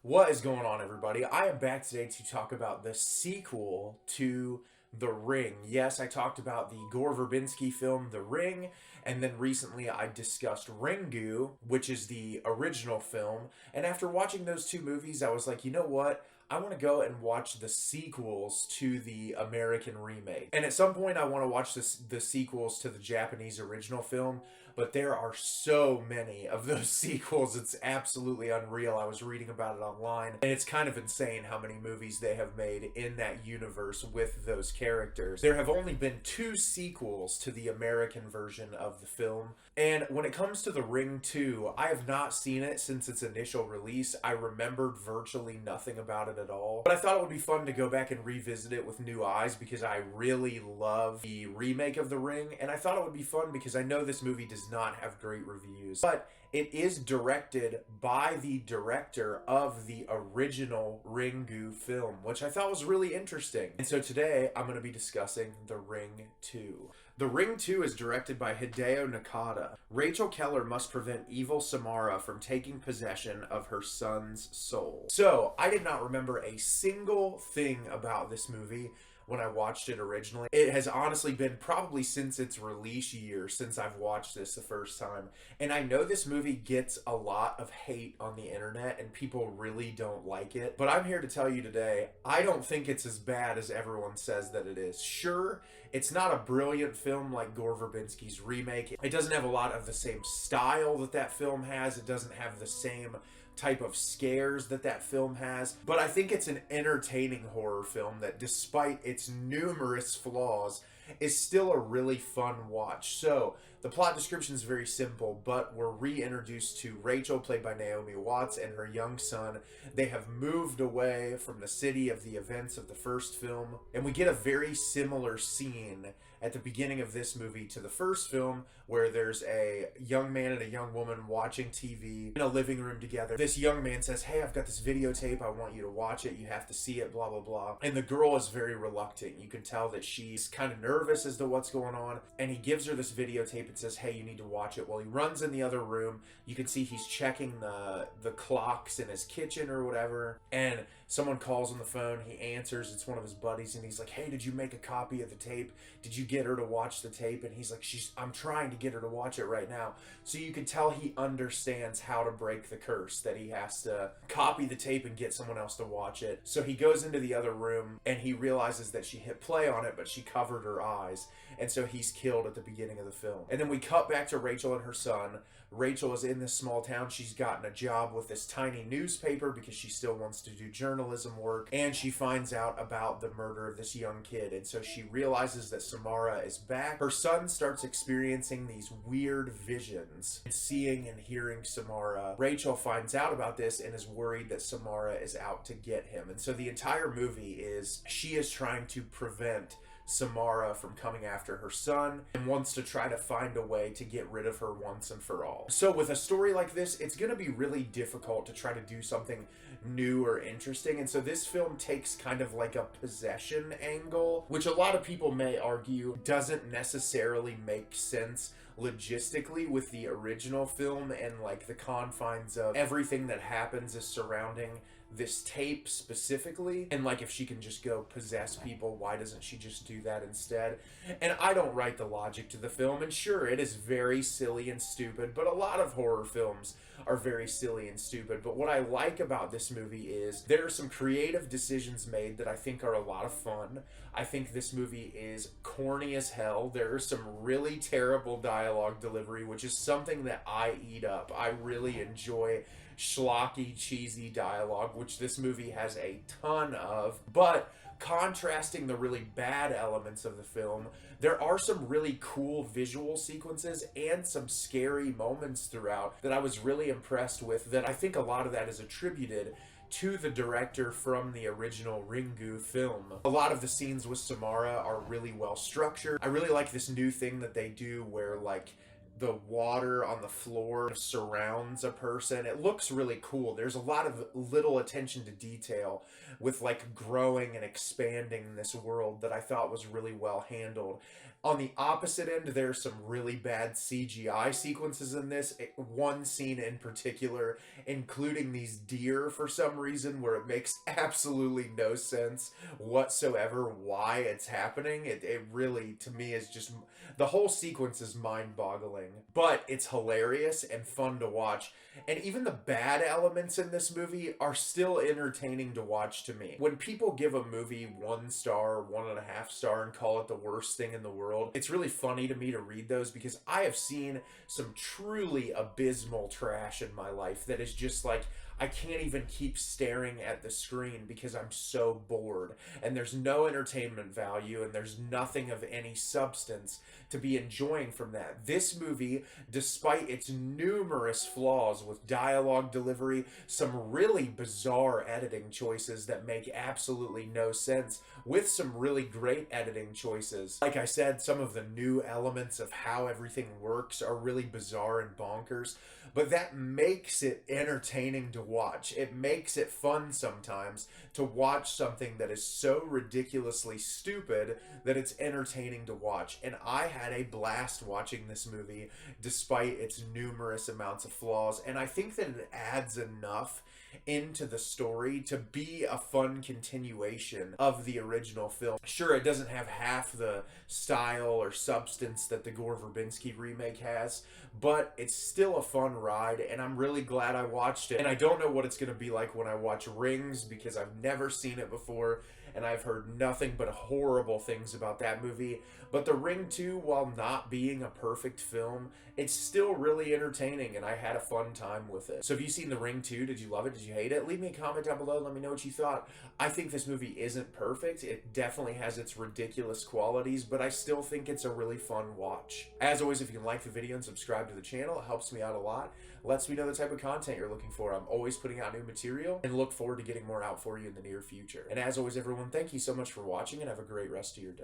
What is going on, everybody? I am back today to talk about the sequel to The Ring. Yes, I talked about the Gore Verbinski film The Ring, and then recently I discussed Ringu, which is the original film. And after watching those two movies, I was like, you know what? I want to go and watch the sequels to the American remake. And at some point, I want to watch the sequels to the Japanese original film, but there are so many of those sequels. It's absolutely unreal. I was reading about it online, and it's kind of insane how many movies they have made in that universe with those characters. There have only been two sequels to the American version of the film, and when it comes to The Ring 2, I have not seen it since its initial release. I remembered virtually nothing about it at all, but I thought it would be fun to go back and revisit it with new eyes because I really love the remake of The Ring, and I thought it would be fun because I know this movie does not have great reviews, but it is directed by the director of the original Ringu film, which I thought was really interesting. And so today I'm going to be discussing The Ring 2. The Ring 2 is directed by Hideo Nakata. Rachel Keller must prevent evil Samara from taking possession of her son's soul. So, I did not remember a single thing about this movie when I watched it originally. It has honestly been probably since its release year since I've watched this the first time. And I know this movie gets a lot of hate on the internet and people really don't like it. But I'm here to tell you today, I don't think it's as bad as everyone says that it is. Sure, it's not a brilliant film like Gore Verbinski's remake. It doesn't have a lot of the same style that film has. It doesn't have the same type of scares that film has, but I think it's an entertaining horror film that, despite its numerous flaws, is still a really fun watch. So the plot description is very simple, but we're reintroduced to Rachel, played by Naomi Watts, and her young son. They have moved away from the city of the events of the first film, and we get a very similar scene at the beginning of this movie to the first film, where there's a young man and a young woman watching TV in a living room together. This young man says, "Hey, I've got this videotape. I want you to watch it. You have to see it, blah, blah, blah." And the girl is very reluctant. You can tell that she's kind of nervous as to what's going on. And he gives her this videotape and says, "Hey, you need to watch it." Well, he runs in the other room. You can see he's checking the clocks in his kitchen or whatever. And someone calls on the phone. He answers. It's one of his buddies. And he's like, "Hey, did you make a copy of the tape? Did you get her to watch the tape?" And he's like, "I'm trying to get her to watch it right now." So you can tell he understands how to break the curse, that he has to copy the tape and get someone else to watch it. So he goes into the other room and he realizes that she hit play on it, but she covered her eyes. And so he's killed at the beginning of the film. And then we cut back to Rachel and her son. Rachel is in this small town. She's gotten a job with this tiny newspaper because she still wants to do journalism work. And she finds out about the murder of this young kid. And so she realizes that Samara is back. Her son starts experiencing these weird visions, seeing and hearing Samara. Rachel finds out about this and is worried that Samara is out to get him. And so the entire movie is she is trying to prevent Samara from coming after her son and wants to try to find a way to get rid of her once and for all. So with a story like this, it's going to be really difficult to try to do something new or interesting. And so this film takes kind of like a possession angle, which a lot of people may argue doesn't necessarily make sense logistically with the original film, and like the confines of everything that happens is surrounding this tape specifically. And like, if she can just go possess people, why doesn't she just do that instead? And I don't write the logic to the film, and sure, it is very silly and stupid, but a lot of horror films are very silly and stupid. But what I like about this movie is there are some creative decisions made that I think are a lot of fun. I think this movie is corny as hell. There is some really terrible dialogue delivery, which is something that I eat up. I really enjoy schlocky, cheesy dialogue, which this movie has a ton of. But contrasting the really bad elements of the film, there are some really cool visual sequences and some scary moments throughout that I was really impressed with, that I think a lot of that is attributed to the director from the original Ringu film. A lot of the scenes with Samara are really well structured. I really like this new thing that they do where like the water on the floor surrounds a person. It looks really cool. There's a lot of little attention to detail with like growing and expanding this world that I thought was really well handled. On the opposite end, there's some really bad CGI sequences in this. One scene in particular, including these deer for some reason, where it makes absolutely no sense whatsoever why it's happening. It really, to me, is just, the whole sequence is mind-boggling. But it's hilarious and fun to watch. And even the bad elements in this movie are still entertaining to watch to me. When people give a movie 1 star, 1.5 star, and call it the worst thing in the world, it's really funny to me to read those, because I have seen some truly abysmal trash in my life that is just like, I can't even keep staring at the screen because I'm so bored, and there's no entertainment value, and there's nothing of any substance to be enjoying from that. This movie, despite its numerous flaws with dialogue delivery, some really bizarre editing choices that make absolutely no sense, with some really great editing choices. Like I said, some of the new elements of how everything works are really bizarre and bonkers, but that makes it entertaining to watch. It makes it fun sometimes to watch something that is so ridiculously stupid that it's entertaining to watch. And I had a blast watching this movie despite its numerous amounts of flaws, and I think that it adds enough into the story to be a fun continuation of the original film. Sure, it doesn't have half the style or substance that the Gore Verbinski remake has, but it's still a fun ride, and I'm really glad I watched it. And I don't know what it's going to be like when I watch Rings, because I've never seen it before, and I've heard nothing but horrible things about that movie. But The Ring 2, while not being a perfect film, it's still really entertaining, and I had a fun time with it. So have you seen The Ring 2? Did you love it? Did you hate it? Leave me a comment down below. Let me know what you thought. I think this movie isn't perfect. It definitely has its ridiculous qualities, but I still think it's a really fun watch. As always, if you can like the video and subscribe to the channel, it helps me out a lot. Lets me know the type of content you're looking for. I'm always putting out new material, and look forward to getting more out for you in the near future. And as always, everyone, thank you so much for watching, and have a great rest of your day.